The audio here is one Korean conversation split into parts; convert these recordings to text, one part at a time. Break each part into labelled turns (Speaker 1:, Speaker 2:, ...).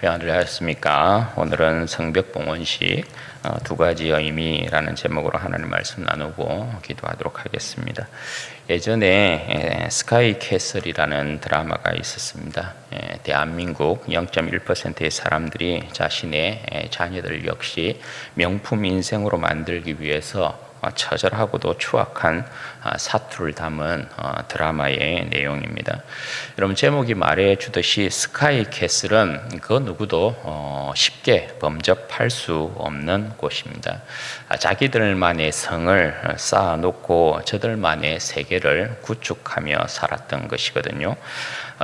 Speaker 1: 평안을 하셨습니까? 오늘은 성벽봉헌식 두 가지의 의미라는 제목으로 하나님 말씀 나누고 기도하도록 하겠습니다. 예전에 스카이 캐슬이라는 드라마가 있었습니다. 대한민국 0.1%의 사람들이 자신의 자녀들 역시 명품 인생으로 만들기 위해서 처절하고도 추악한 사투를 담은 드라마의 내용입니다. 여러분, 제목이 말해주듯이 스카이 캐슬은 그 누구도 쉽게 범접할 수 없는 곳입니다. 자기들만의 성을 쌓아놓고 저들만의 세계를 구축하며 살았던 것이거든요.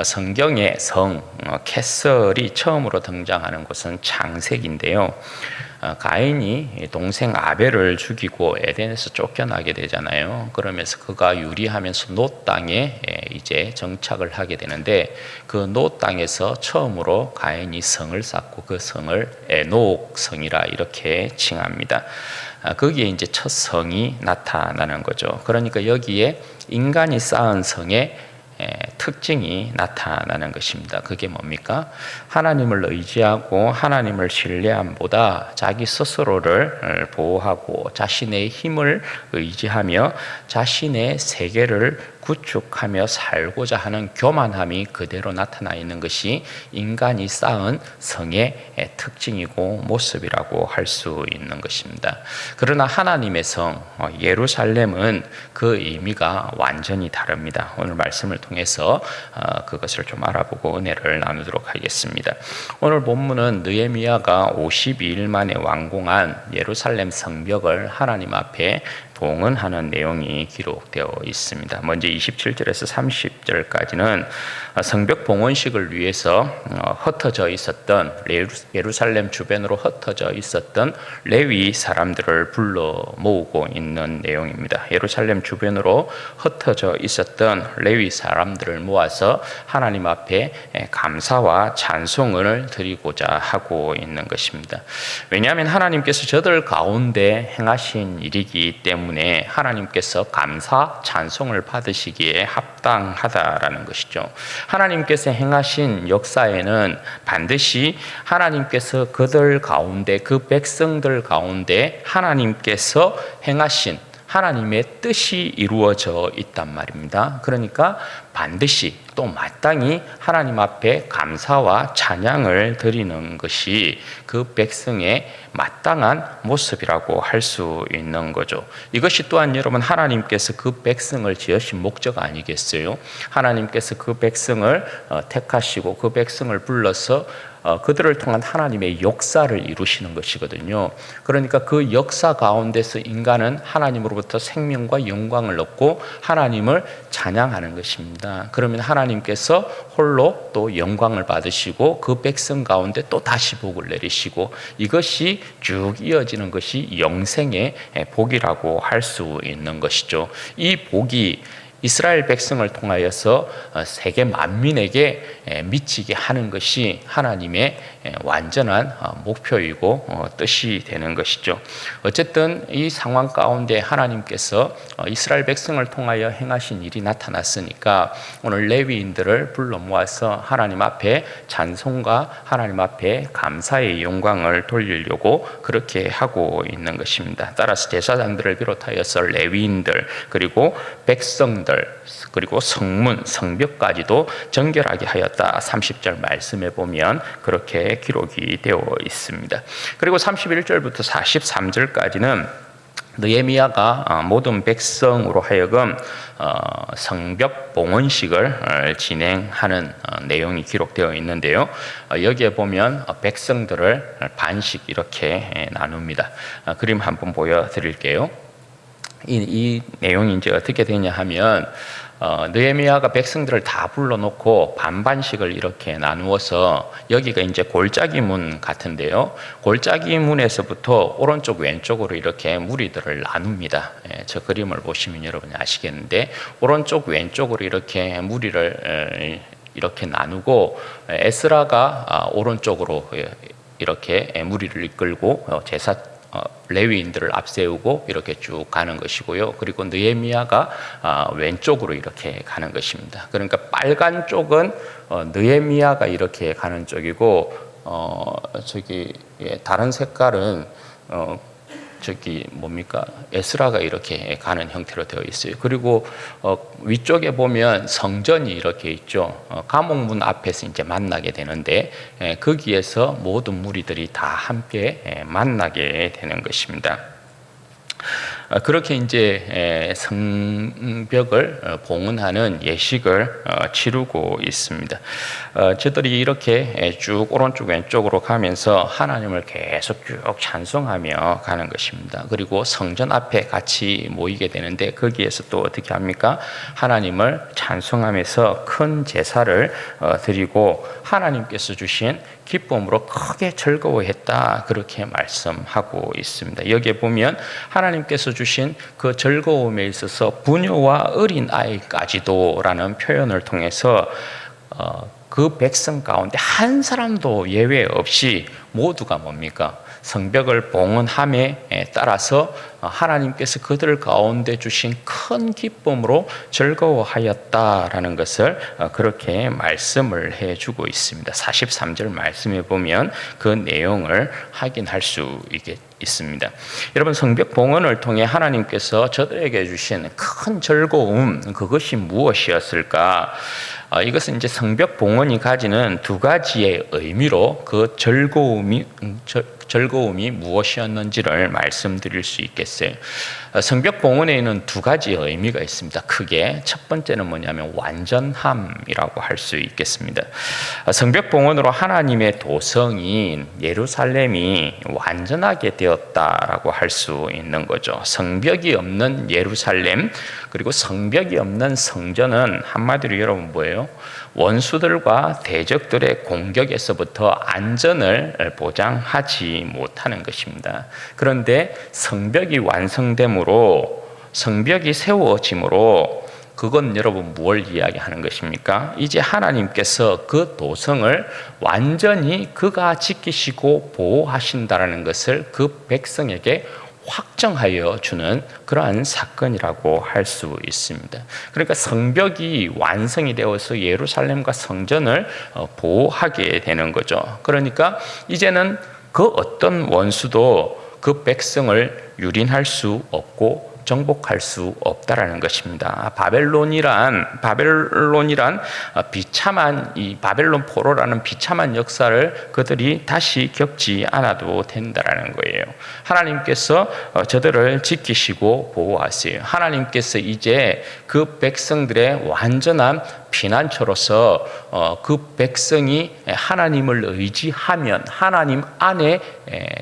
Speaker 1: 성경의 성 캐슬이 처음으로 등장하는 곳은 창세기인데요. 가인이 동생 아벨을 죽이고 에덴에서 쫓겨나게 되잖아요. 그러면서 그가 유리하면서 노 땅에 이제 정착을 하게 되는데, 그 노 땅에서 처음으로 가인이 성을 쌓고 그 성을 에녹 성이라 이렇게 칭합니다. 거기에 이제 첫 성이 나타나는 거죠. 그러니까 여기에 인간이 쌓은 성의 특징이 나타나는 것입니다. 그게 뭡니까? 하나님을 의지하고 하나님을 신뢰함보다 자기 스스로를 보호하고 자신의 힘을 의지하며 자신의 세계를 구축하며 살고자 하는 교만함이 그대로 나타나 있는 것이 인간이 쌓은 성의 특징이고 모습이라고 할 수 있는 것입니다. 그러나 하나님의 성 예루살렘은 그 의미가 완전히 다릅니다. 오늘 말씀을 통해서 그것을 좀 알아보고 은혜를 나누도록 하겠습니다. 오늘 본문은 느헤미야가 52일 만에 완공한 예루살렘 성벽을 하나님 앞에 봉헌하는 내용이 기록되어 있습니다. 먼저 27절에서 30절까지는 성벽 봉헌식을 위해서 흩어져 있었던 예루살렘 주변으로 흩어져 있었던 레위 사람들을 불러 모으고 있는 내용입니다. 예루살렘 주변으로 흩어져 있었던 레위 사람들을 모아서 하나님 앞에 감사와 찬송을 드리고자 하고 있는 것입니다. 왜냐하면 하나님께서 저들 가운데 행하신 일이기 때문에 하나님께서 감사, 찬송을 받으시기에 합당하다라는 것이죠. 하나님께서 행하신 역사에는 반드시 하나님께서 그들 가운데, 그 백성들 가운데 하나님께서 행하신 하나님의 뜻이 이루어져 있단 말입니다. 그러니까 반드시 또 마땅히 하나님 앞에 감사와 찬양을 드리는 것이 그 백성의 마땅한 모습이라고 할 수 있는 거죠. 이것이 또한 여러분, 하나님께서 그 백성을 지으신 목적 아니겠어요? 하나님께서 그 백성을 택하시고 그 백성을 불러서 그들을 통한 하나님의 역사를 이루시는 것이거든요. 그러니까 그 역사 가운데서 인간은 하나님으로부터 생명과 영광을 얻고 하나님을 찬양하는 것입니다. 그러면 하나님께서 홀로 또 영광을 받으시고 그 백성 가운데 또 다시 복을 내리시고, 이것이 쭉 이어지는 것이 영생의 복이라고 할 수 있는 것이죠. 이 복이 이스라엘 백성을 통하여서 세계 만민에게 미치게 하는 것이 하나님의 완전한 목표이고 뜻이 되는 것이죠. 어쨌든 이 상황 가운데 하나님께서 이스라엘 백성을 통하여 행하신 일이 나타났으니까 오늘 레위인들을 불러 모아서 하나님 앞에 찬송과 하나님 앞에 감사의 영광을 돌리려고 그렇게 하고 있는 것입니다. 따라서 제사장들을 비롯하여서 레위인들, 그리고 백성들, 그리고 성문, 성벽까지도 정결하게 하였다. 30절 말씀에 보면 그렇게 기록이 되어 있습니다. 그리고 31절부터 43절까지는 느헤미야가 모든 백성으로 하여금 성벽 봉헌식을 진행하는 내용이 기록되어 있는데요. 여기에 보면 백성들을 반씩 이렇게 나눕니다. 그림 한번 보여드릴게요. 이 내용이 이제 어떻게 되냐 하면 느헤미야가 백성들을 다 불러놓고 반반씩을 이렇게 나누어서, 여기가 이제 골짜기 문 같은데요. 골짜기 문에서부터 오른쪽 왼쪽으로 이렇게 무리들을 나눕니다. 저 그림을 보시면 여러분이 아시겠는데, 오른쪽 왼쪽으로 이렇게 무리를 이렇게 나누고, 에스라가 오른쪽으로 이렇게 무리를 이끌고 레위인들을 앞세우고 이렇게 쭉 가는 것이고요. 그리고 느헤미야가 왼쪽으로 이렇게 가는 것입니다. 그러니까 빨간 쪽은 느헤미야가 이렇게 가는 쪽이고, 다른 색깔은 에스라가 이렇게 가는 형태로 되어 있어요. 그리고 위쪽에 보면 성전이 이렇게 있죠. 감옥문 앞에서 이제 만나게 되는데 거기에서 모든 무리들이 다 함께 만나게 되는 것입니다. 그렇게 이제 성벽을 봉헌하는 예식을 치르고 있습니다. 저들이 이렇게 쭉 오른쪽 왼쪽으로 가면서 하나님을 계속 쭉 찬송하며 가는 것입니다. 그리고 성전 앞에 같이 모이게 되는데 거기에서 또 어떻게 합니까? 하나님을 찬송하면서 큰 제사를 드리고 하나님께서 주신 기쁨으로 크게 즐거워했다, 그렇게 말씀하고 있습니다. 여기에 보면 하나님께서 주신 그 즐거움에 있어서 부녀와 어린 아이까지도 라는 표현을 통해서 그 백성 가운데 한 사람도 예외 없이 모두가 뭡니까? 성벽을 봉헌함에 따라서 하나님께서 그들 가운데 주신 큰 기쁨으로 즐거워하였다라는 것을 그렇게 말씀을 해주고 있습니다. 43절 말씀에 보면 그 내용을 확인할 수 있습니다. 여러분, 성벽 봉헌을 통해 하나님께서 저들에게 주신 큰 즐거움, 그것이 무엇이었을까? 이것은 이제 성벽 봉헌이 가지는 두 가지의 의미로 그 즐거움이 무엇이었는지를 말씀드릴 수 있겠어요. 성벽 봉헌에는 두 가지 의미가 있습니다. 크게 첫 번째는 뭐냐면 완전함이라고 할 수 있겠습니다. 성벽 봉헌으로 하나님의 도성인 예루살렘이 완전하게 되었다라고 할 수 있는 거죠. 성벽이 없는 예루살렘, 그리고 성벽이 없는 성전은 한마디로 여러분 뭐예요? 원수들과 대적들의 공격에서부터 안전을 보장하지 못하는 것입니다. 그런데 성벽이 완성됨으로, 성벽이 세워짐으로 그건 여러분 무엇을 이야기하는 것입니까? 이제 하나님께서 그 도성을 완전히 그가 지키시고 보호하신다라는 것을 그 백성에게 확정하여 주는 그러한 사건이라고 할 수 있습니다. 그러니까 성벽이 완성이 되어서 예루살렘과 성전을 보호하게 되는 거죠. 그러니까 이제는 그 어떤 원수도 그 백성을 유린할 수 없고 정복할 수 없다라는 것입니다. 바벨론이란 비참한 이 바벨론 포로라는 비참한 역사를 그들이 다시 겪지 않아도 된다라는 거예요. 하나님께서 저들을 지키시고 보호하세요. 하나님께서 이제 그 백성들의 완전한 피난처로서 그 백성이 하나님을 의지하면, 하나님 안에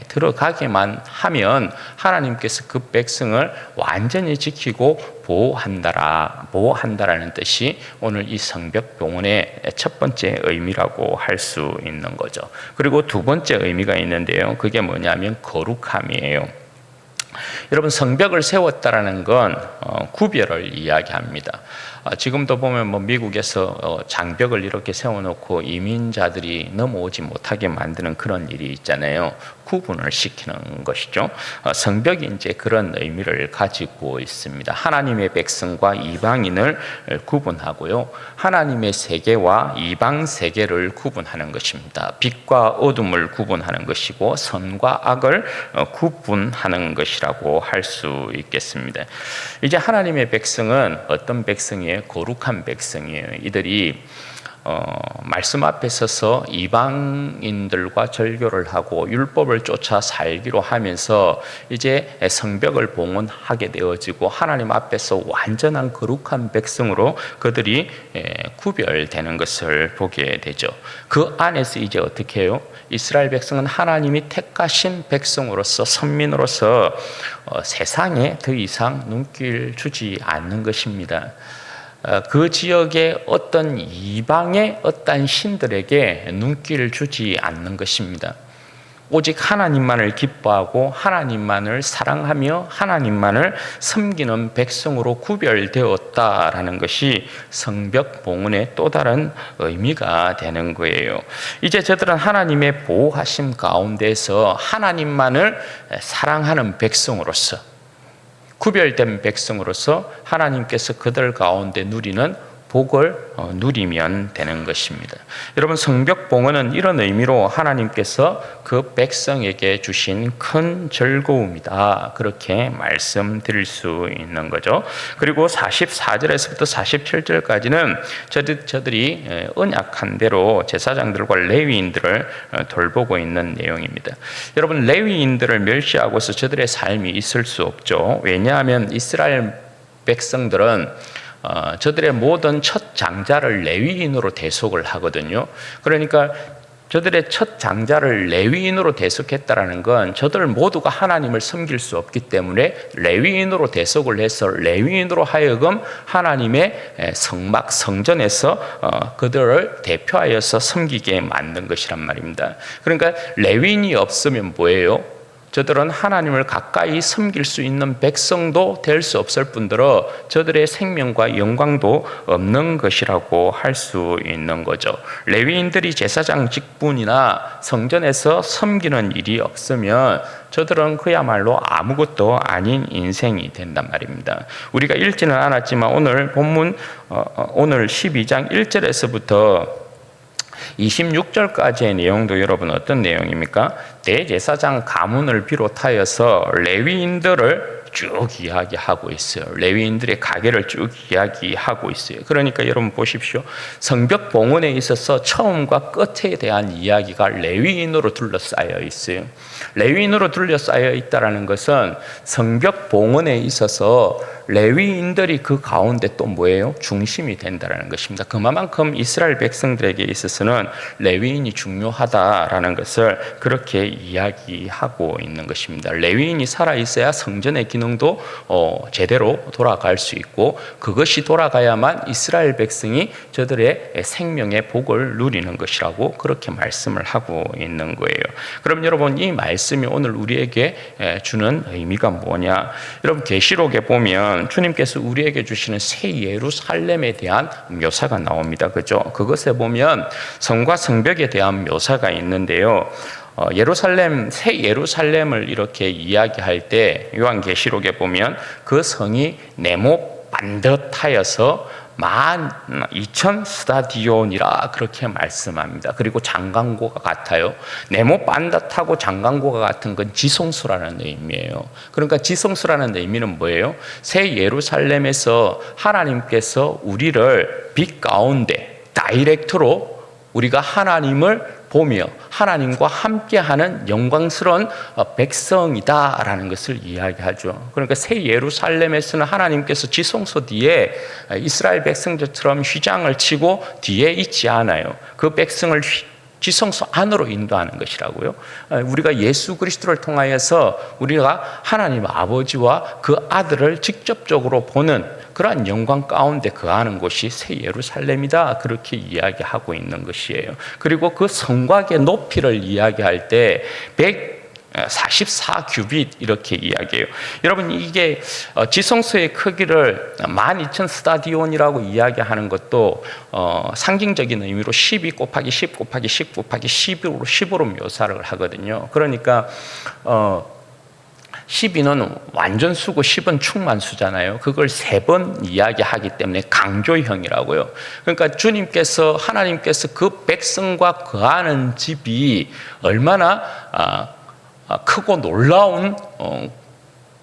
Speaker 1: 들어가게만 하면 하나님께서 그 백성을 완전히 지키고 보호한다라는 뜻이 오늘 이 성벽 봉헌의 첫 번째 의미라고 할 수 있는 거죠. 그리고 두 번째 의미가 있는데요. 그게 뭐냐면 거룩함이에요. 여러분, 성벽을 세웠다라는 건 구별을 이야기합니다. 지금도 보면 미국에서 장벽을 이렇게 세워놓고 이민자들이 넘어오지 못하게 만드는 그런 일이 있잖아요. 구분을 시키는 것이죠. 성벽이 이제 그런 의미를 가지고 있습니다. 하나님의 백성과 이방인을 구분하고요. 하나님의 세계와 이방 세계를 구분하는 것입니다. 빛과 어둠을 구분하는 것이고 선과 악을 구분하는 것이라고 할 수 있겠습니다. 이제 하나님의 백성은 어떤 백성이에요? 거룩한 백성이에요. 이들이 말씀 앞에 서서 이방인들과 절교를 하고 율법을 쫓아 살기로 하면서 이제 성벽을 봉헌하게 되어지고 하나님 앞에서 완전한 거룩한 백성으로 그들이 구별되는 것을 보게 되죠. 그 안에서 이제 어떻게 해요? 이스라엘 백성은 하나님이 택하신 백성으로서, 선민으로서 세상에 더 이상 눈길 주지 않는 것입니다. 그 지역의 어떤 이방의 어떤 신들에게 눈길을 주지 않는 것입니다. 오직 하나님만을 기뻐하고 하나님만을 사랑하며 하나님만을 섬기는 백성으로 구별되었다라는 것이 성벽 봉헌의 또 다른 의미가 되는 거예요. 이제 저들은 하나님의 보호하심 가운데서 하나님만을 사랑하는 백성으로서, 구별된 백성으로서 하나님께서 그들 가운데 누리는 복을 누리면 되는 것입니다. 여러분, 성벽 봉헌은 이런 의미로 하나님께서 그 백성에게 주신 큰 즐거움이다, 그렇게 말씀드릴 수 있는 거죠. 그리고 44절에서부터 47절까지는 저들이 언약한 대로 제사장들과 레위인들을 돌보고 있는 내용입니다. 여러분, 레위인들을 멸시하고서 저들의 삶이 있을 수 없죠. 왜냐하면 이스라엘 백성들은 저들의 모든 첫 장자를 레위인으로 대속을 하거든요. 그러니까 저들의 첫 장자를 레위인으로 대속했다라는 건 저들 모두가 하나님을 섬길 수 없기 때문에 레위인으로 대속을 해서 레위인으로 하여금 하나님의 성막 성전에서 그들을 대표하여서 섬기게 만든 것이란 말입니다. 그러니까 레위인이 없으면 뭐예요? 저들은 하나님을 가까이 섬길 수 있는 백성도 될 수 없을 뿐더러 저들의 생명과 영광도 없는 것이라고 할 수 있는 거죠. 레위인들이 제사장 직분이나 성전에서 섬기는 일이 없으면 저들은 그야말로 아무것도 아닌 인생이 된단 말입니다. 우리가 읽지는 않았지만 오늘 본문 오늘 12장 1절에서부터 26절까지의 내용도 여러분 어떤 내용입니까? 대제사장 가문을 비롯하여서 레위인들을 쭉 이야기하고 있어요. 레위인들의 가계를 쭉 이야기하고 있어요. 그러니까 여러분 보십시오. 성벽 봉헌에 있어서 처음과 끝에 대한 이야기가 레위인으로 둘러싸여 있어요. 레위인으로 둘러싸여 있다는 것은 성벽 봉헌에 있어서 레위인들이 그 가운데 또 뭐예요? 중심이 된다는 것입니다. 그만큼 이스라엘 백성들에게 있어서는 레위인이 중요하다라는 것을 그렇게 이야기하고 있는 것입니다. 레위인이 살아있어야 성전의 기능도 제대로 돌아갈 수 있고, 그것이 돌아가야만 이스라엘 백성이 저들의 생명의 복을 누리는 것이라고 그렇게 말씀을 하고 있는 거예요. 그럼 여러분, 이 말씀이 오늘 우리에게 주는 의미가 뭐냐? 여러분, 계시록에 보면 주님께서 우리에게 주시는 새 예루살렘에 대한 묘사가 나옵니다. 그죠? 그것에 보면 성과 성벽에 대한 묘사가 있는데요. 새 예루살렘을 이렇게 이야기할 때 요한계시록에 보면 그 성이 네모 반듯하여서 12,000 스타디온이라 그렇게 말씀합니다. 그리고 장강고가 같아요. 네모 반듯하고 장강고가 같은 건 지성소라는 의미예요. 그러니까 지성소라는 의미는 뭐예요? 새 예루살렘에서 하나님께서 우리를 빛 가운데 다이렉트로 우리가 하나님을 보며 하나님과 함께하는 영광스러운 백성이다라는 것을 이야기하죠. 그러니까 새 예루살렘에서는 하나님께서 지성소 뒤에 이스라엘 백성들처럼 휘장을 치고 뒤에 있지 않아요. 그 백성을 지성소 안으로 인도하는 것이라고요. 우리가 예수 그리스도를 통하여서 우리가 하나님 아버지와 그 아들을 직접적으로 보는 그러한 영광 가운데 거하는 곳이 새 예루살렘이다, 그렇게 이야기하고 있는 것이에요. 그리고 그 성곽의 높이를 이야기할 때 144규빗 이렇게 이야기해요. 여러분, 이게 지성소의 크기를 12,000 스타디온이라고 이야기하는 것도 상징적인 의미로 12 곱하기 10 곱하기 10 곱하기 10으로 묘사를 하거든요. 그러니까 12는 완전수고 10은 충만수잖아요. 그걸 3번 이야기하기 때문에 강조형이라고요. 그러니까 하나님께서 그 백성과 거하는 집이 얼마나 크고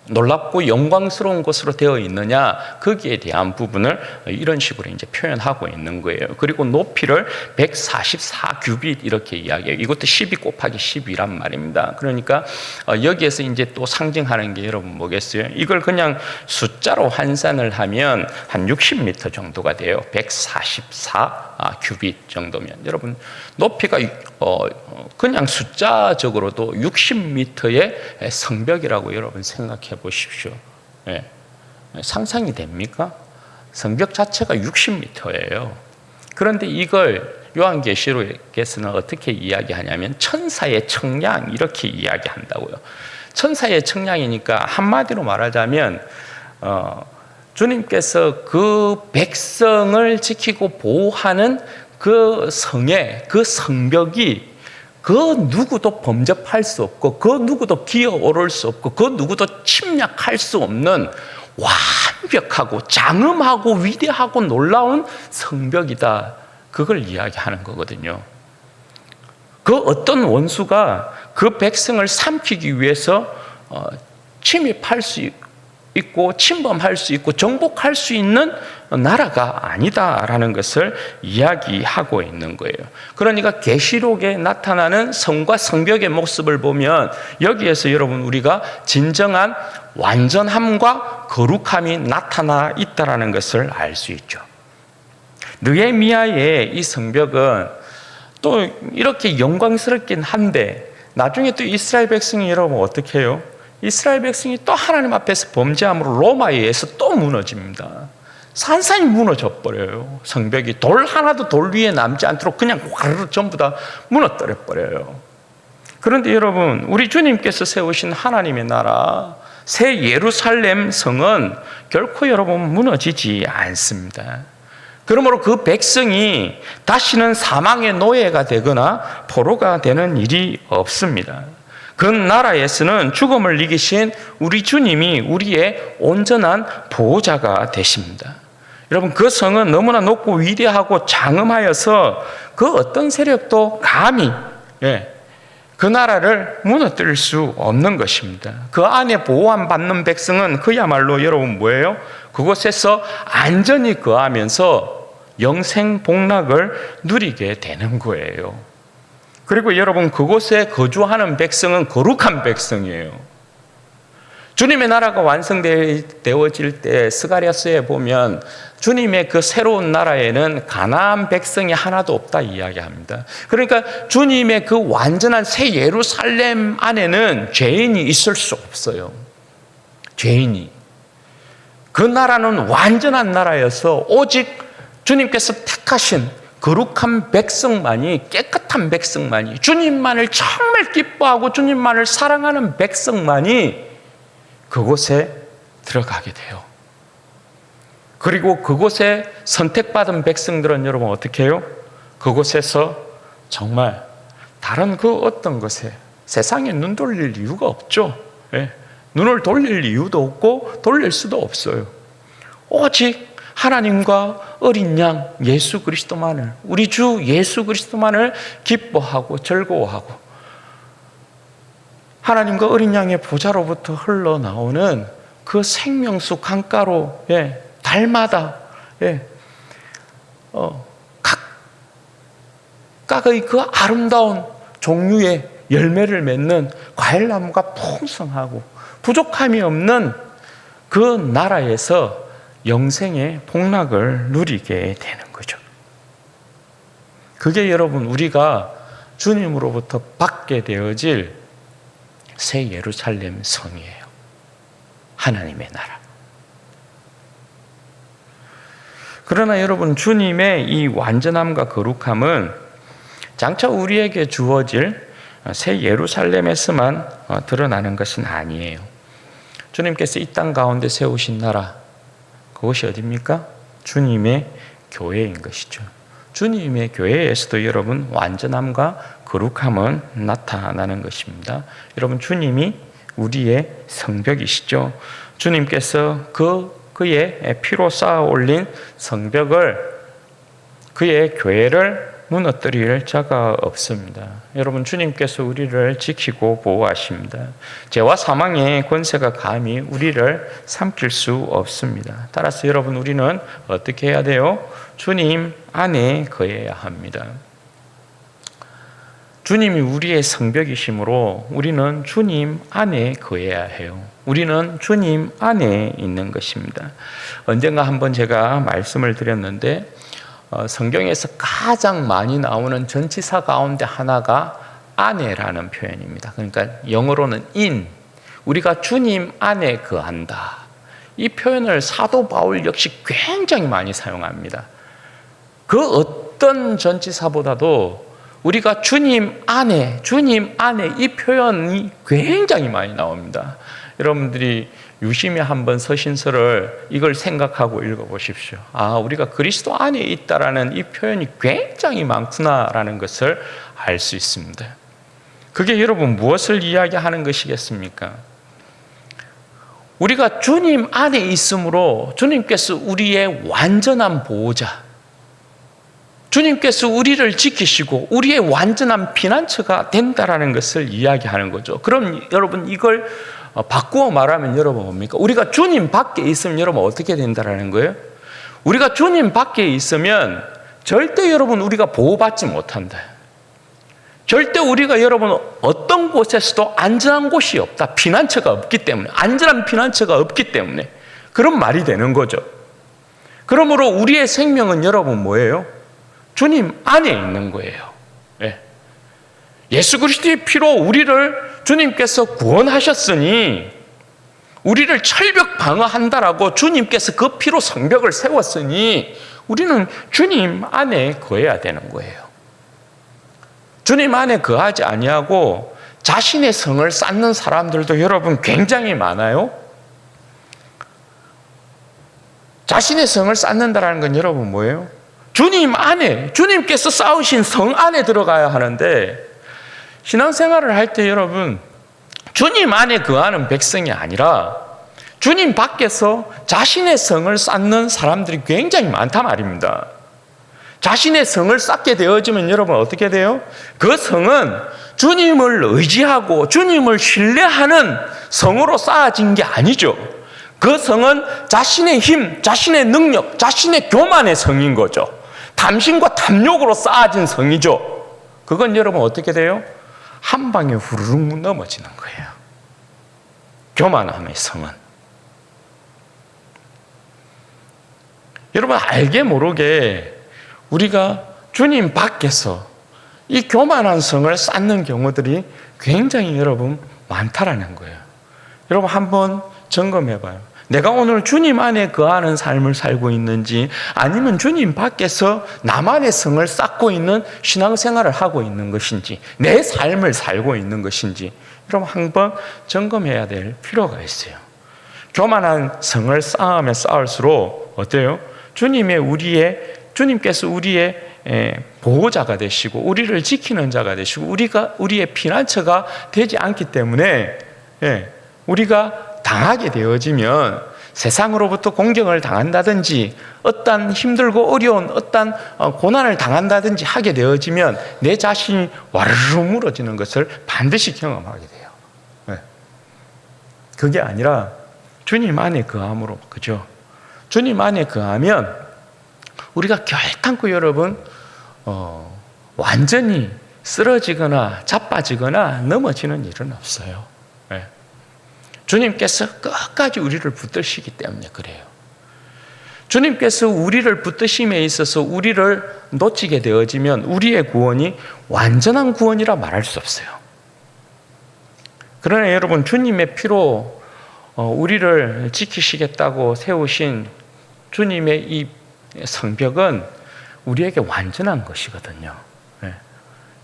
Speaker 1: 놀랍고 영광스러운 것으로 되어 있느냐, 거기에 대한 부분을 이런 식으로 이제 표현하고 있는 거예요. 그리고 높이를 144규빗 이렇게 이야기해요. 이것도 12 곱하기 10이란 말입니다. 그러니까 여기에서 이제 또 상징하는 게 여러분 뭐겠어요? 이걸 그냥 숫자로 환산을 하면 한 60m 정도가 돼요. 144규빗 정도면 여러분 높이가 그냥 숫자적으로도 60m의 성벽이라고 여러분 생각해 보십시오. 네. 상상이 됩니까? 성벽 자체가 60m예요. 그런데 이걸 요한계시록에서는 어떻게 이야기하냐면 천사의 청량 이렇게 이야기한다고요. 천사의 청량이니까 한마디로 말하자면 주님께서 그 백성을 지키고 보호하는 그 그 성벽이 그 누구도 범접할 수 없고 그 누구도 기어오를 수 없고 그 누구도 침략할 수 없는 완벽하고 장엄하고 위대하고 놀라운 성벽이다. 그걸 이야기하는 거거든요. 그 어떤 원수가 그 백성을 삼키기 위해서 침입할 수 있고 침범할 수 있고 정복할 수 있는 나라가 아니다라는 것을 이야기하고 있는 거예요. 그러니까 계시록에 나타나는 성과 성벽의 모습을 보면 여기에서 여러분 우리가 진정한 완전함과 거룩함이 나타나 있다라는 것을 알 수 있죠. 느헤미야의 이 성벽은 또 이렇게 영광스럽긴 한데 나중에 또 이스라엘 백성이 여러분 어떻게 해요? 이스라엘 백성이 또 하나님 앞에서 범죄함으로 로마에 의해서 또 무너집니다. 산산이 무너져 버려요. 성벽이 돌 하나도 돌 위에 남지 않도록 그냥 와르르 전부 다 무너뜨려 버려요. 그런데 여러분 우리 주님께서 세우신 하나님의 나라 새 예루살렘 성은 결코 여러분 무너지지 않습니다. 그러므로 그 백성이 다시는 사망의 노예가 되거나 포로가 되는 일이 없습니다. 그 나라에서는 죽음을 이기신 우리 주님이 우리의 온전한 보호자가 되십니다. 여러분 그 성은 너무나 높고 위대하고 장엄하여서 그 어떤 세력도 감히 그 나라를 무너뜨릴 수 없는 것입니다. 그 안에 보호받는 백성은 그야말로 여러분 뭐예요? 그곳에서 안전히 거하면서 영생 복락을 누리게 되는 거예요. 그리고 여러분 그곳에 거주하는 백성은 거룩한 백성이에요. 주님의 나라가 완성되어질 때 스가랴서에 보면 주님의 그 새로운 나라에는 가나안 백성이 하나도 없다 이야기합니다. 그러니까 주님의 그 완전한 새 예루살렘 안에는 죄인이 있을 수 없어요. 죄인이. 그 나라는 완전한 나라여서 오직 주님께서 택하신 거룩한 백성만이, 깨끗한 백성만이, 주님만을 정말 기뻐하고 주님만을 사랑하는 백성만이 그곳에 들어가게 돼요. 그리고 그곳에 선택받은 백성들은 여러분 어떻게 해요? 그곳에서 정말 다른 그 어떤 것에 세상에 눈 돌릴 이유가 없죠. 눈을 돌릴 이유도 없고 돌릴 수도 없어요. 오직 하나님과 어린 양 예수 그리스도만을, 우리 주 예수 그리스도만을 기뻐하고 즐거워하고 하나님과 어린 양의 보좌로부터 흘러나오는 그 생명수 강가로 달마다 각각의 그 아름다운 종류의 열매를 맺는 과일나무가 풍성하고 부족함이 없는 그 나라에서 영생의 복락을 누리게 되는 거죠. 그게 여러분 우리가 주님으로부터 받게 되어질 새 예루살렘 성이에요. 하나님의 나라. 그러나 여러분 주님의 이 완전함과 거룩함은 장차 우리에게 주어질 새 예루살렘에서만 드러나는 것은 아니에요. 주님께서 이 땅 가운데 세우신 나라, 그것이 어디입니까? 주님의 교회인 것이죠. 주님의 교회에서도 여러분 완전함과 거룩함은 나타나는 것입니다. 여러분 주님이 우리의 성벽이시죠. 주님께서 그의 피로 쌓아 올린 성벽을, 그의 교회를 무너뜨릴 자가 없습니다. 여러분 주님께서 우리를 지키고 보호하십니다. 죄와 사망의 권세가 감히 우리를 삼킬 수 없습니다. 따라서 여러분 우리는 어떻게 해야 돼요? 주님 안에 거해야 합니다. 주님이 우리의 성벽이시므로 우리는 주님 안에 거해야 해요. 우리는 주님 안에 있는 것입니다. 언젠가 한번 제가 말씀을 드렸는데 성경에서 가장 많이 나오는 전치사 가운데 하나가 안에라는 표현입니다. 그러니까 영어로는 in, 우리가 주님 안에 거한다. 이 표현을 사도 바울 역시 굉장히 많이 사용합니다. 그 어떤 전치사보다도 우리가 주님 안에 이 표현이 굉장히 많이 나옵니다. 여러분들이 유심히 한번 서신서를 이걸 생각하고 읽어보십시오. 아, 우리가 그리스도 안에 있다라는 이 표현이 굉장히 많구나라는 것을 알 수 있습니다. 그게 여러분 무엇을 이야기하는 것이겠습니까? 우리가 주님 안에 있으므로 주님께서 우리의 완전한 보호자, 주님께서 우리를 지키시고 우리의 완전한 피난처가 된다라는 것을 이야기하는 거죠. 그럼 여러분 이걸 바꾸어 말하면 여러분 뭡니까? 우리가 주님 밖에 있으면 여러분 어떻게 된다라는 거예요? 우리가 주님 밖에 있으면 절대 여러분 우리가 보호받지 못한다. 절대 우리가 여러분 어떤 곳에서도 안전한 곳이 없다. 피난처가 없기 때문에, 안전한 피난처가 없기 때문에 그런 말이 되는 거죠. 그러므로 우리의 생명은 여러분 뭐예요? 주님 안에 있는 거예요. 예. 예수 그리스도의 피로 우리를 주님께서 구원하셨으니, 우리를 철벽 방어한다라고 주님께서 그 피로 성벽을 세웠으니 우리는 주님 안에 거해야 되는 거예요. 주님 안에 거하지 아니하고 자신의 성을 쌓는 사람들도 여러분 굉장히 많아요. 자신의 성을 쌓는다라는 건 여러분 뭐예요? 주님 안에, 주님께서 쌓으신 성 안에 들어가야 하는데, 신앙생활을 할 때 여러분 주님 안에 거하는 백성이 아니라 주님 밖에서 자신의 성을 쌓는 사람들이 굉장히 많단 말입니다. 자신의 성을 쌓게 되어지면 여러분 어떻게 돼요? 그 성은 주님을 의지하고 주님을 신뢰하는 성으로 쌓아진 게 아니죠. 그 성은 자신의 힘, 자신의 능력, 자신의 교만의 성인 거죠. 탐심과 탐욕으로 쌓아진 성이죠. 그건 여러분 어떻게 돼요? 한 방에 후루룩 넘어지는 거예요. 교만함의 성은. 여러분 알게 모르게 우리가 주님 밖에서 이 교만한 성을 쌓는 경우들이 굉장히 여러분 많다라는 거예요. 여러분 한번 점검해 봐요. 내가 오늘 주님 안에 거하는 삶을 살고 있는지, 아니면 주님 밖에서 나만의 성을 쌓고 있는 신앙생활을 하고 있는 것인지, 내 삶을 살고 있는 것인지 여러분 한번 점검해야 될 필요가 있어요. 교만한 성을 쌓으면 쌓을수록 어때요? 주님께서 우리의 보호자가 되시고 우리를 지키는 자가 되시고 우리의 피난처가 되지 않기 때문에 우리가 당하게 되어지면 세상으로부터 공경을 당한다든지 어떤 힘들고 어려운 어떤 고난을 당한다든지 하게 되어지면 내 자신이 와르르 무너지는 것을 반드시 경험하게 돼요. 그게 아니라 주님 안에 거함으로, 그죠? 주님 안에 거하면 우리가 결단코 여러분 완전히 쓰러지거나 자빠지거나 넘어지는 일은 없어요. 주님께서 끝까지 우리를 붙드시기 때문에 그래요. 주님께서 우리를 붙드심에 있어서 우리를 놓치게 되어지면 우리의 구원이 완전한 구원이라 말할 수 없어요. 그러나 여러분 주님의 피로 우리를 지키시겠다고 세우신 주님의 이 성벽은 우리에게 완전한 것이거든요.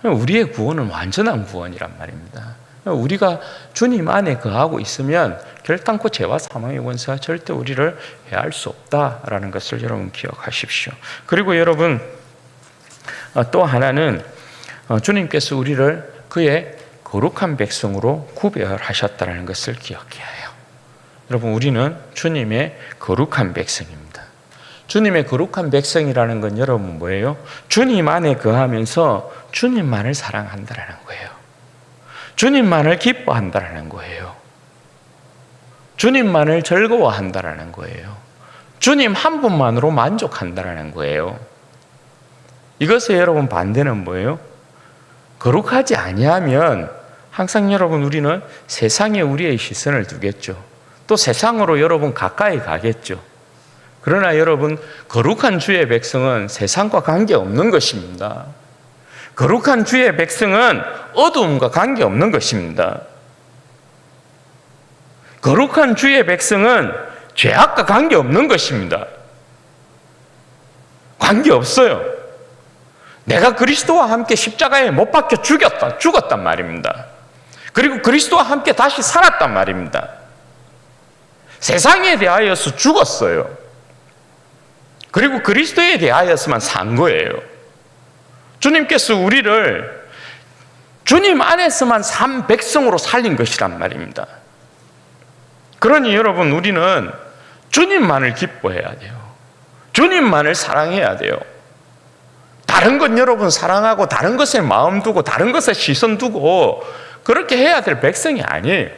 Speaker 1: 우리의 구원은 완전한 구원이란 말입니다. 우리가 주님 안에 거하고 있으면 결단코 죄와 사망의 권세가 절대 우리를 해할 수 없다라는 것을 여러분 기억하십시오. 그리고 여러분 또 하나는 주님께서 우리를 그의 거룩한 백성으로 구별하셨다는 것을 기억해야 해요. 여러분 우리는 주님의 거룩한 백성입니다. 주님의 거룩한 백성이라는 건 여러분 뭐예요? 주님 안에 거하면서 주님만을 사랑한다는 거예요. 주님만을 기뻐한다는 거예요. 주님만을 즐거워한다는 거예요. 주님 한 분만으로 만족한다는 거예요. 이것의 여러분 반대는 뭐예요? 거룩하지 아니하면 항상 여러분 우리는 세상에 우리의 시선을 두겠죠. 또 세상으로 여러분 가까이 가겠죠. 그러나 여러분 거룩한 주의 백성은 세상과 관계없는 것입니다. 거룩한 주의 백성은 어두움과 관계없는 것입니다. 거룩한 주의 백성은 죄악과 관계없는 것입니다. 관계없어요. 내가 그리스도와 함께 십자가에 못 박혀 죽었단 말입니다. 그리고 그리스도와 함께 다시 살았단 말입니다. 세상에 대하여서 죽었어요. 그리고 그리스도에 대하여서만 산 거예요. 주님께서 우리를 주님 안에서만 산 백성으로 살린 것이란 말입니다. 그러니 여러분, 우리는 주님만을 기뻐해야 돼요. 주님만을 사랑해야 돼요. 다른 건 여러분 사랑하고 다른 것에 마음 두고 다른 것에 시선 두고 그렇게 해야 될 백성이 아니에요.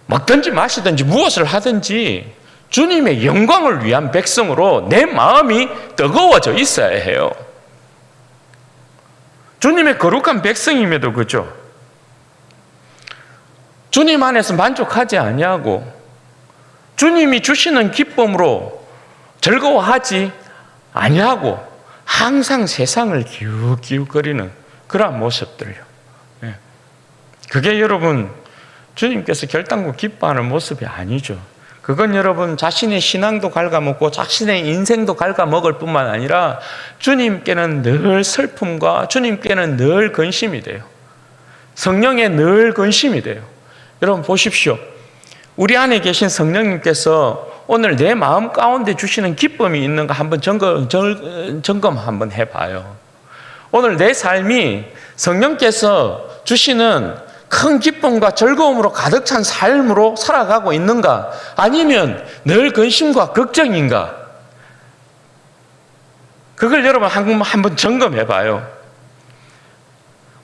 Speaker 1: 먹든지 마시든지 무엇을 하든지 주님의 영광을 위한 백성으로 내 마음이 뜨거워져 있어야 해요. 주님의 거룩한 백성임에도 그죠? 주님 안에서 만족하지 아니하고 주님이 주시는 기쁨으로 즐거워하지 아니하고 항상 세상을 기웃기웃거리는 그러한 모습들요. 그게 여러분 주님께서 결단코 기뻐하는 모습이 아니죠. 그건 여러분 자신의 신앙도 갉아먹고 자신의 인생도 갉아먹을 뿐만 아니라 주님께는 늘 슬픔과 주님께는 늘 근심이 돼요. 성령에 늘 근심이 돼요. 여러분 보십시오. 우리 안에 계신 성령님께서 오늘 내 마음 가운데 주시는 기쁨이 있는가 한번 점검 한번 해봐요. 오늘 내 삶이 성령께서 주시는 큰 기쁨과 즐거움으로 가득 찬 삶으로 살아가고 있는가? 아니면 늘 근심과 걱정인가? 그걸 여러분 한번 점검해봐요.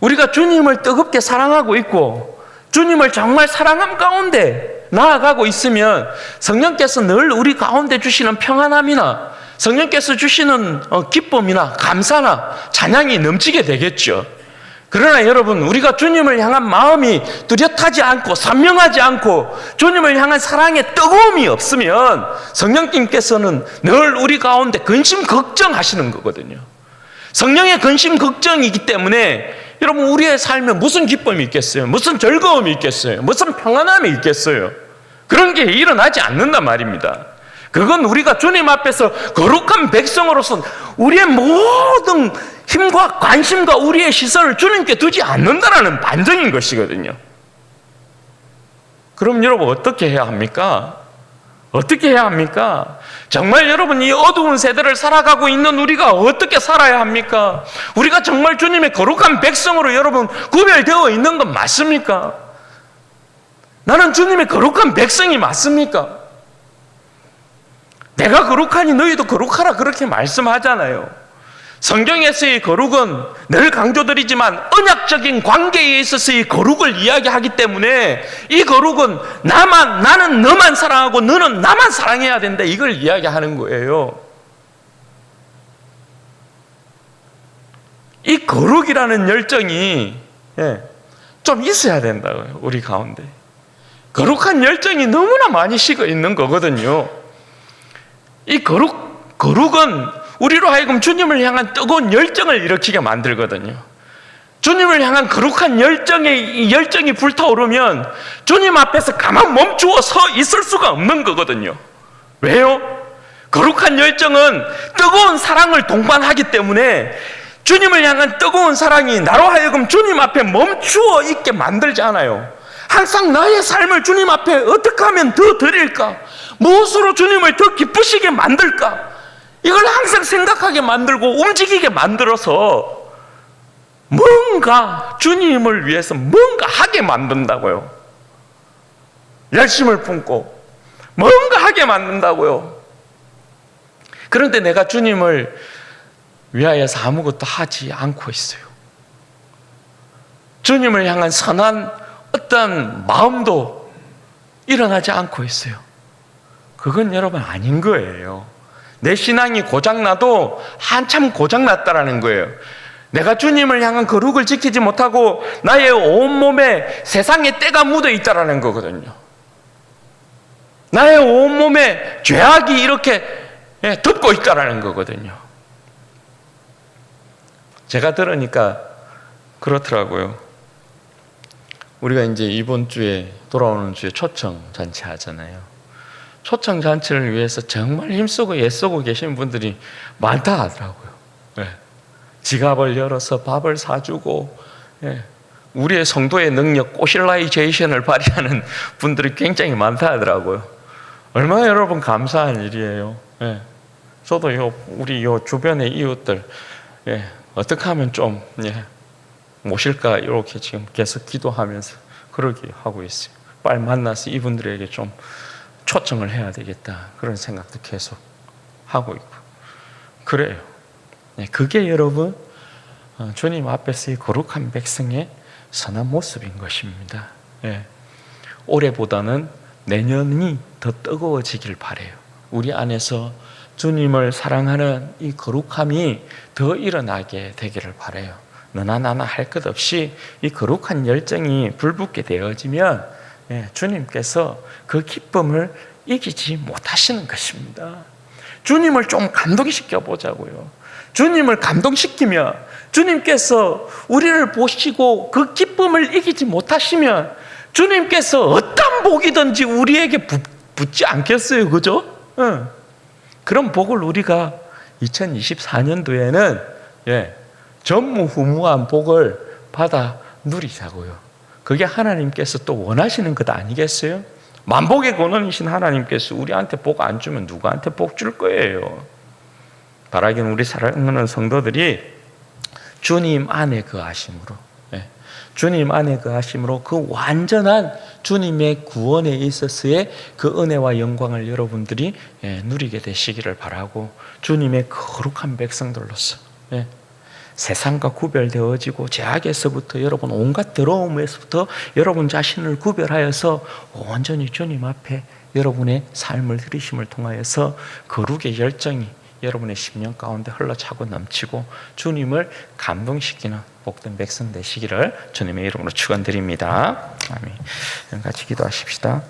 Speaker 1: 우리가 주님을 뜨겁게 사랑하고 있고 주님을 정말 사랑함 가운데 나아가고 있으면 성령께서 늘 우리 가운데 주시는 평안함이나 성령께서 주시는 기쁨이나 감사나 찬양이 넘치게 되겠죠. 그러나 여러분, 우리가 주님을 향한 마음이 뚜렷하지 않고 선명하지 않고 주님을 향한 사랑의 뜨거움이 없으면 성령님께서는 늘 우리 가운데 근심 걱정하시는 거거든요. 성령의 근심 걱정이기 때문에 여러분, 우리의 삶에 무슨 기쁨이 있겠어요? 무슨 즐거움이 있겠어요? 무슨 평안함이 있겠어요? 그런 게 일어나지 않는단 말입니다. 그건 우리가 주님 앞에서 거룩한 백성으로서 우리의 모든 힘과 관심과 우리의 시선을 주님께 두지 않는다라는 반증인 것이거든요. 그럼 여러분 어떻게 해야 합니까? 어떻게 해야 합니까? 정말 여러분, 이 어두운 세대를 살아가고 있는 우리가 어떻게 살아야 합니까? 우리가 정말 주님의 거룩한 백성으로 여러분 구별되어 있는 건 맞습니까? 나는 주님의 거룩한 백성이 맞습니까? 내가 거룩하니 너희도 거룩하라 그렇게 말씀하잖아요. 성경에서의 거룩은 늘 강조드리지만 언약적인 관계에 있어서의 거룩을 이야기하기 때문에 이 거룩은 나는 너만 사랑하고 너는 나만 사랑해야 된다, 이걸 이야기하는 거예요. 이 거룩이라는 열정이 좀 있어야 된다고요. 우리 가운데 거룩한 열정이 너무나 많이 식어 있는 거거든요. 이 거룩은 우리로 하여금 주님을 향한 뜨거운 열정을 일으키게 만들거든요. 주님을 향한 거룩한 열정이 불타오르면 주님 앞에서 가만 멈추어 서 있을 수가 없는 거거든요. 왜요? 거룩한 열정은 뜨거운 사랑을 동반하기 때문에 주님을 향한 뜨거운 사랑이 나로 하여금 주님 앞에 멈추어 있게 만들잖아요. 항상 나의 삶을 주님 앞에 어떻게 하면 더 드릴까? 무엇으로 주님을 더 기쁘시게 만들까? 이걸 항상 생각하게 만들고 움직이게 만들어서 뭔가 주님을 위해서 뭔가 하게 만든다고요. 열심을 품고 뭔가 하게 만든다고요. 그런데 내가 주님을 위하여서 아무것도 하지 않고 있어요. 주님을 향한 선한 어떤 마음도 일어나지 않고 있어요. 그건 여러분 아닌 거예요. 내 신앙이 고장나도 한참 고장났다라는 거예요. 내가 주님을 향한 거룩을 지키지 못하고 나의 온몸에 세상의 때가 묻어 있다라는 거거든요. 나의 온몸에 죄악이 이렇게 덮고 있다라는 거거든요. 제가 들으니까 그렇더라고요. 우리가 이제 이번 주에 돌아오는 주에 초청 잔치 하잖아요. 초청 잔치를 위해서 정말 힘쓰고 애쓰고 계신 분들이 많다 하더라고요. 지갑을 열어서 밥을 사주고 우리의 성도의 능력 꼬실라이제이션을 발휘하는 분들이 굉장히 많다 하더라고요. 얼마나 여러분 감사한 일이에요. 저도 우리 주변의 이웃들 어떻게 하면 좀 모실까 이렇게 지금 계속 기도하면서 그러게 하고 있어요. 빨리 만나서 이분들에게 좀 초청을 해야 되겠다, 그런 생각도 계속 하고 있고 그래요. 그게 여러분 주님 앞에서의 거룩한 백성의 선한 모습인 것입니다. 올해보다는 내년이 더 뜨거워지길 바라요. 우리 안에서 주님을 사랑하는 이 거룩함이 더 일어나게 되기를 바라요. 너나 나나 할 것 없이 이 거룩한 열정이 불붙게 되어지면 주님께서 그 기쁨을 이기지 못하시는 것입니다. 주님을 좀 감동시켜 보자고요. 주님을 감동시키면 주님께서 우리를 보시고 그 기쁨을 이기지 못하시면 주님께서 어떤 복이든지 우리에게 붙지 않겠어요, 그죠? 그런 복을 우리가 2024년도에는 전무후무한 복을 받아 누리자고요. 그게 하나님께서 또 원하시는 것 아니겠어요? 만복의 근원이신 하나님께서 우리한테 복 안 주면 누구한테 복 줄 거예요? 바라기는 우리 사랑하는 성도들이 주님 안에 거하심으로, 주님 안에 거하심으로 그 완전한 주님의 구원에 있어서의 그 은혜와 영광을 여러분들이 누리게 되시기를 바라고, 주님의 거룩한 백성들로서 세상과 구별되어지고 죄악에서부터 여러분 온갖 더러움에서부터 여러분 자신을 구별하여서 온전히 주님 앞에 여러분의 삶을 들이심을 통하여서 거룩의 열정이 여러분의 심령 가운데 흘러차고 넘치고 주님을 감동시키는 복된 백성 되시기를 주님의 이름으로 축원드립니다. 아멘. 같이 기도하십시다.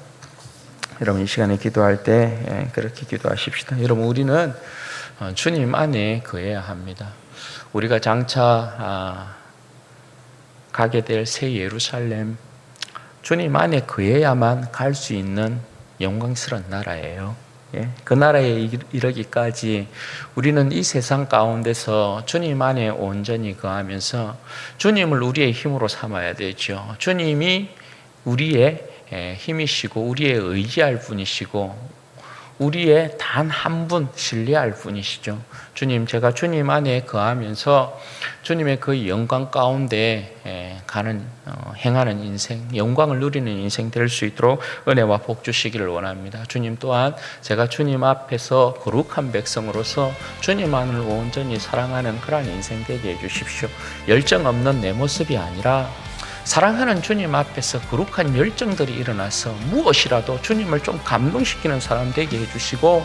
Speaker 1: 여러분 이 시간에 기도할 때 그렇게 기도하십시다. 여러분 우리는 주님 안에 거해야 합니다. 우리가 장차 가게 될 새 예루살렘, 주님 안에 거해야만 갈 수 있는 영광스러운 나라예요. 그 나라에 이르기까지 우리는 이 세상 가운데서 주님 안에 온전히 거하면서 주님을 우리의 힘으로 삼아야 되죠. 주님이 우리의 힘이시고 우리의 의지할 분이시고 우리의 단 한 분 신뢰할 분이시죠. 주님, 제가 주님 안에 거하면서 주님의 그 영광 가운데 행하는 인생, 영광을 누리는 인생 될 수 있도록 은혜와 복 주시기를 원합니다. 주님 또한 제가 주님 앞에서 거룩한 백성으로서 주님만을 온전히 사랑하는 그런 인생 되게 해주십시오. 열정 없는 내 모습이 아니라 사랑하는 주님 앞에서 거룩한 열정들이 일어나서 무엇이라도 주님을 좀 감동시키는 사람 되게 해주시고,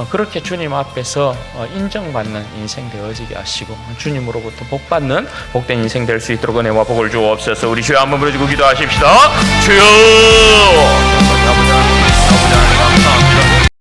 Speaker 1: 그렇게 주님 앞에서 인정받는 인생 되어지게 하시고 주님으로부터 복받는 복된 인생 될 수 있도록 은혜와 복을 주옵소서. 우리 주여 한번 부르시고 기도하십시다. 주여!